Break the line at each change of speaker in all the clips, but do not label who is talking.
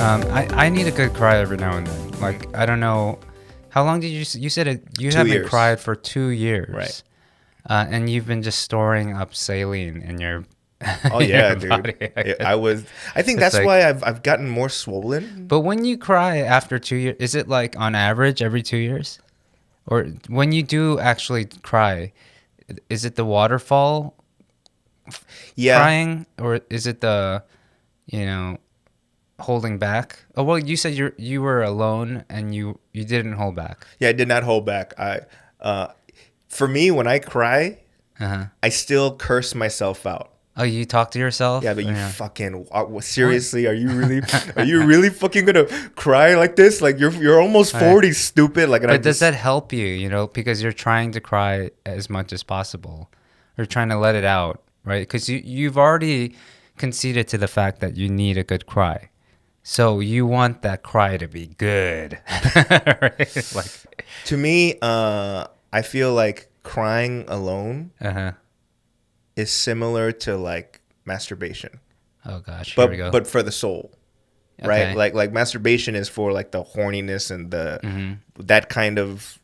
I need a good cry every now and then. Like, I don't know, how long did you said it? You
2
haven't
years.
cried for 2 years,
Right.
And you've been just storing up saline in your
Oh
in
yeah,
your
dude.
body.
I think
It's
that's why I've gotten more swollen.
But when you cry after 2 years, is it like on average every 2 years? Or when you do actually cry, is it the waterfall
Yeah.
crying, or is it the, holding back? Oh, well, you said you were alone and you didn't hold back.
Yeah, I did not hold back. For me, when I cry,
Uh-huh.
I still curse myself out.
Oh, you talk to yourself?
Yeah, but you fucking seriously? Are you really fucking gonna cry like this? Like you're almost 40, stupid. Like,
But does that help you? Because you're trying to cry as much as possible, or trying to let it out, right? Because you've already conceded to the fact that you need a good cry, so you want that cry to be good, right? Like,
to me, I feel like crying alone is similar to like masturbation.
Oh gosh, here we go.
But for the soul, right?
Okay.
Like masturbation is for like the horniness and the that kind of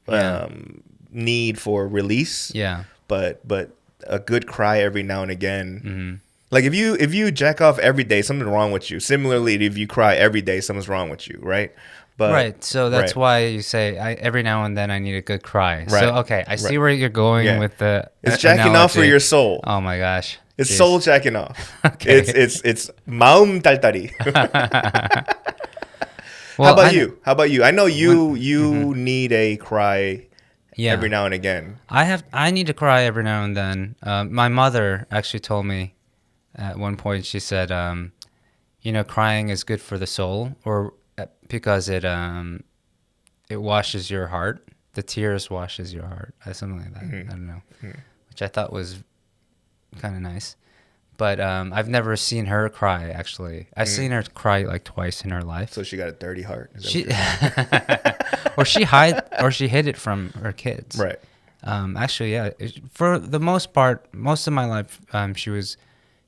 need for release.
Yeah.
But a good cry every now and again. Like if you jack off every day, something's wrong with you. Similarly, if you cry every day, something's wrong with you, right? But
right. So that's why you say every now and then I need a good cry.
Right.
So okay, I see where you're going with the.
It's jacking off for
analogy.
your soul.
Oh my gosh.
It's
Jeez.
soul jacking off.
Okay.
It's maum taltari.
Well,
How about you? I know you need a cry every now and again.
I need to cry every now and then. My mother actually told me at one point. She said, crying is good for the soul, or because it washes your heart. The tears washes your heart, something like that. I don't know, which I thought was kind of nice. But I've never seen her cry. Actually, I've seen her cry like twice in her life.
So she got a dirty heart.
Or she hid it from her kids.
Right.
Actually, yeah. For the most part, most of my life, she was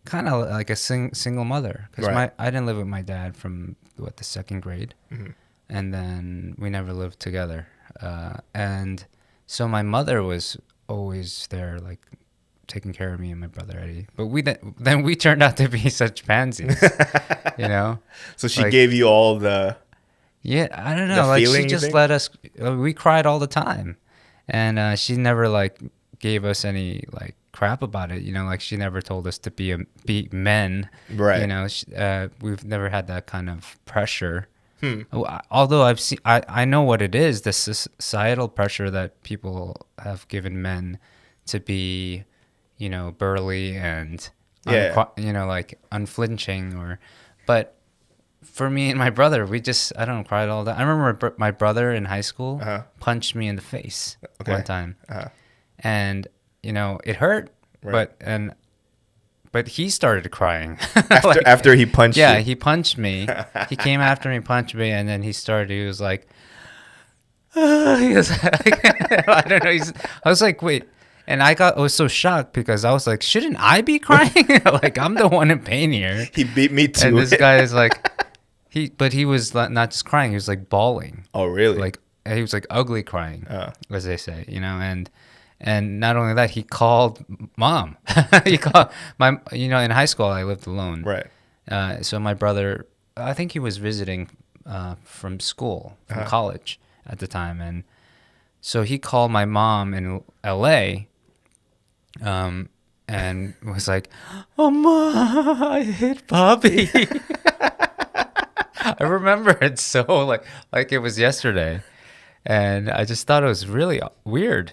kind of like a single mother, because I didn't live with my dad from the second grade, and then we never lived together. And so my mother was always there, like taking care of me and my brother Eddie. But then we turned out to be such pansies,
So she gave you all the.
Yeah, I don't know. Like, she just let us. We cried all the time, and she never like gave us any like crap about it. Like she never told us to be men.
Right.
We've never had that kind of pressure. Although I know what it is. The societal pressure that people have given men to be, burly and like unflinching, but. For me and my brother, I don't cry all the time. I remember my brother in high school punched me in the face one time. And, it hurt, but he started crying.
After he punched you?
Yeah, he punched me. He came after me, punched me, and then he was like, he was like I don't know. I was like, wait. And I was so shocked because I was like, shouldn't I be crying? Like, I'm the one in pain here.
He beat me too.
And this guy is like... But he was not just crying; he was like bawling.
Oh, really?
Like he was like ugly crying, as they say, And not only that, he called mom. He called my. In high school, I lived alone.
Right.
So my brother, I think he was visiting from school, from college at the time, and so he called my mom in L.A. And was like, "Oh, Ma, I hit Bobby." I remember it so like it was yesterday, and I just thought it was really weird.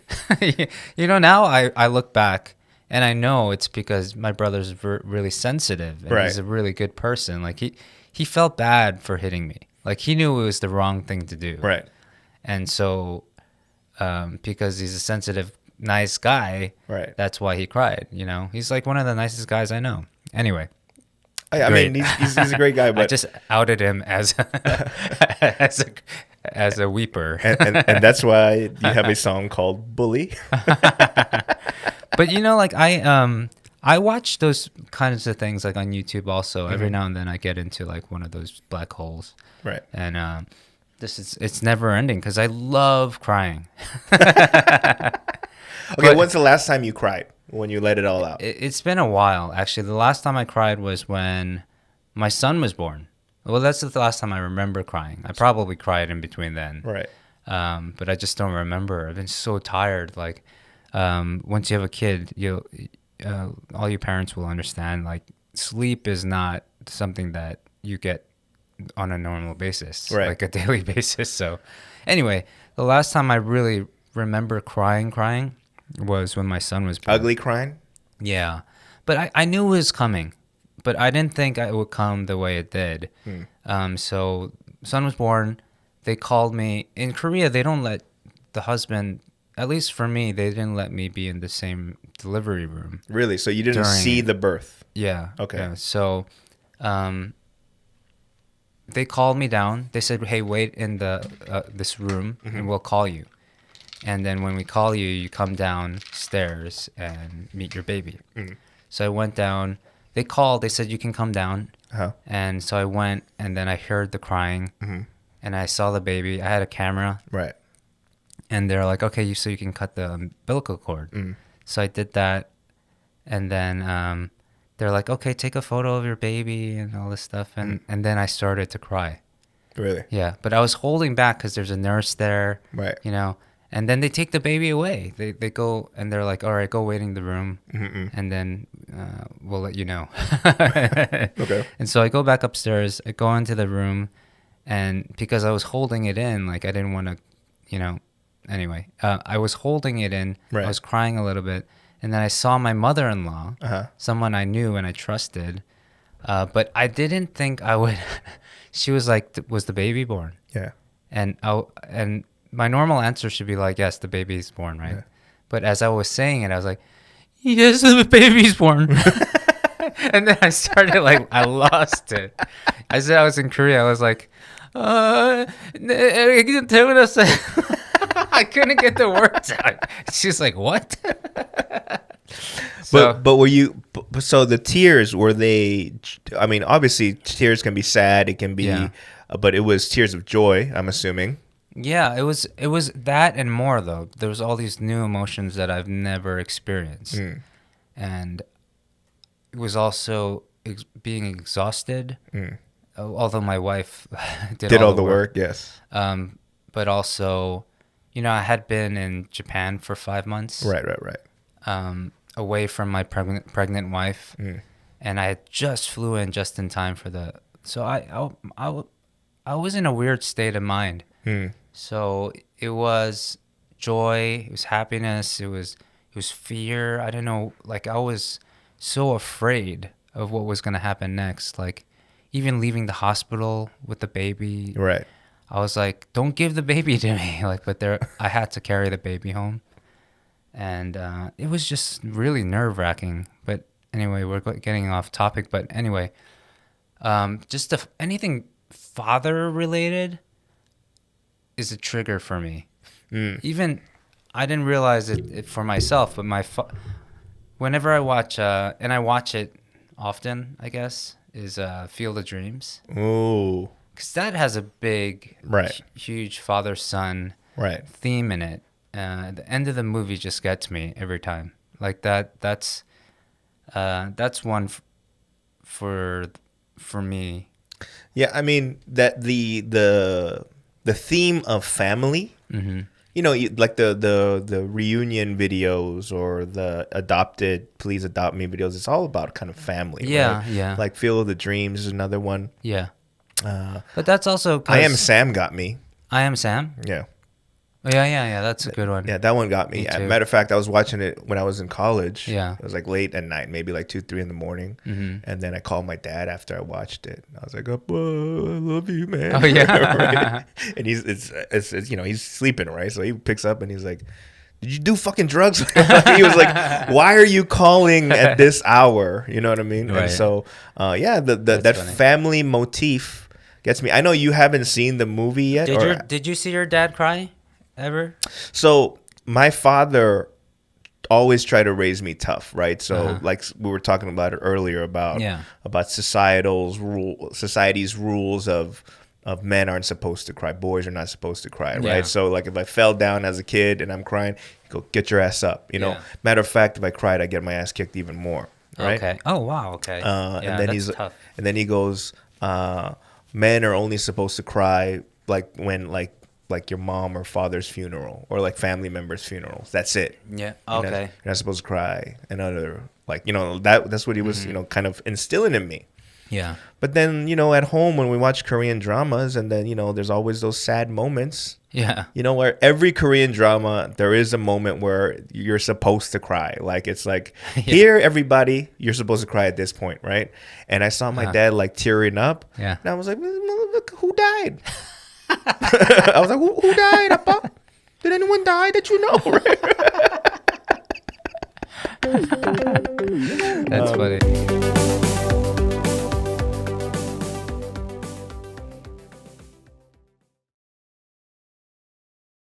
Now I look back and I know it's because my brother's really sensitive, and he's a really good person. Like he felt bad for hitting me. Like he knew it was the wrong thing to do.
Right.
And so because he's a sensitive, nice guy, that's why he cried. He's like one of the nicest guys I know. Anyway.
I mean, he's a great guy, but
I just outed him as as a weeper,
and that's why you have a song called "Bully."
But like I watch those kinds of things like on YouTube also. Every now and then I get into like one of those black holes.
Right.
And it's never ending because I love crying.
Okay,
But
when's the last time you cried? When you let it all out?
it's been a while, actually. The last time I cried was when my son was born. Well, that's the last time I remember crying. I probably cried in between then.
Right.
But I just don't remember. I've been so tired. Like, once you have a kid, all your parents will understand. Like, sleep is not something that you get on a normal basis,
Right.
like a daily basis. So, anyway, the last time I really remember crying was when my son was born.
Ugly crying?
Yeah, but I knew it was coming, but I didn't think it would come the way it did. So son was born. They called me. In Korea, they don't let the husband, at least for me, they didn't let me be in the same delivery room.
Really? So you didn't
During
see
it.
the birth?
Yeah.
Okay.
Yeah. So they called me down. They said, "Hey, wait in this room, and we'll call you. And then when we call you, you come downstairs and meet your baby." So I went down. They called. They said, "You can come down."
Uh-huh.
And so I went, and then I heard the crying, and I saw the baby. I had a camera,
Right.
and they're like, "Okay, so you can cut the umbilical cord." So I did that, and then they're like, "Okay, take a photo of your baby and all this stuff," and then I started to cry.
Really?
Yeah, but I was holding back because there's a nurse there,
Right.
you know. And then they take the baby away. They go and they're like, "All right, go wait in the room, and then we'll let you know."
Okay.
And so I go back upstairs. I go into the room, and because I was holding it in, like I didn't want to, you know. Anyway, I was holding it in.
Right.
I was crying a little bit, and then I saw my mother-in-law,
Uh-huh.
someone I knew and I trusted, but I didn't think I would. She was like, "Was the baby born?"
Yeah.
And my normal answer should be like, "Yes, the baby's born," right?
Yeah.
But as I was saying it, I was like, "Yes, the baby's born." And then I started like, I lost it. I said I was in Korea. I was like, I couldn't get the words out. She's like, "What?"
But were you, so the tears, were they, I mean, obviously tears can be sad, it can be,
Yeah.
But it was tears of joy, I'm assuming.
Yeah, it was that and more though. There was all these new emotions that I've never experienced, and it was also being exhausted. Although my wife did
All the work, yes.
But also, you know, I had been in Japan for 5 months,
Right.
away from my pregnant wife, and I had just flew in just in time for the. So I was in a weird state of mind. So it was joy, it was happiness, it was fear. I don't know, like I was so afraid of what was going to happen next. Like even leaving the hospital with the baby,
Right.
I was like, "Don't give the baby to me." Like, but I had to carry the baby home, and it was just really nerve-wracking. But anyway, we're getting off topic. But anyway, just anything father-related is a trigger for me. Even I didn't realize it for myself, but whenever I watch, and I watch it often, I guess, is Field of Dreams.
Ooh.
Because that has a big,
Right.
huge father-son
Right.
theme in it. The end of the movie just gets me every time. Like that's one for me.
Yeah, I mean that the theme of family. You know, like the reunion videos or the adopted, please adopt me videos. It's all about kind of family.
Yeah,
right?
yeah.
Like Field of the Dreams is another one.
Yeah. But that's also 'cause
I Am Sam got me.
I Am Sam.
Yeah.
Oh, yeah. That's a good one.
Yeah, that one got me.
Me too.
Matter of fact, I was watching it when I was in college.
Yeah.
It was like late at night, maybe like 2, 3 in the morning. And then I called my dad after I watched it. I was like, "Oh, I love you, man."
Oh, yeah.
Right? And it's you know, he's sleeping, right? So he picks up and he's like, "Did you do fucking drugs?" He was like, "Why are you calling at this hour?" You know what I mean?
Right.
And so, yeah, that
funny.
family motif gets me. I know you haven't seen the movie yet.
Did you see your dad cry ever?
So my father always try to raise me tough, right? So like we were talking about it earlier about society's rules of men aren't supposed to cry, boys are not supposed to cry, right? So like if I fell down as a kid and I'm crying, you go get your ass up, you know. Matter of fact, if I cried, I get my ass kicked even more, right?
Okay. Oh wow. Okay.
And then
that's tough.
and then he goes, men are only supposed to cry like when like your mom or father's funeral or like family members' funerals. That's it.
Yeah. Okay.
You're not supposed to cry. Another like, you know, that's what he was, you know, kind of instilling in me.
Yeah.
But then, you know, at home when we watch Korean dramas and then, you know, there's always those sad moments.
Yeah.
You know, where every Korean drama, there is a moment where you're supposed to cry. Like, it's like, here, everybody, you're supposed to cry at this point, right? And I saw my dad, like, tearing up.
Yeah.
And I was like, look, who died? I was like, who died, Appa? Did anyone die that you know, right?
That's funny.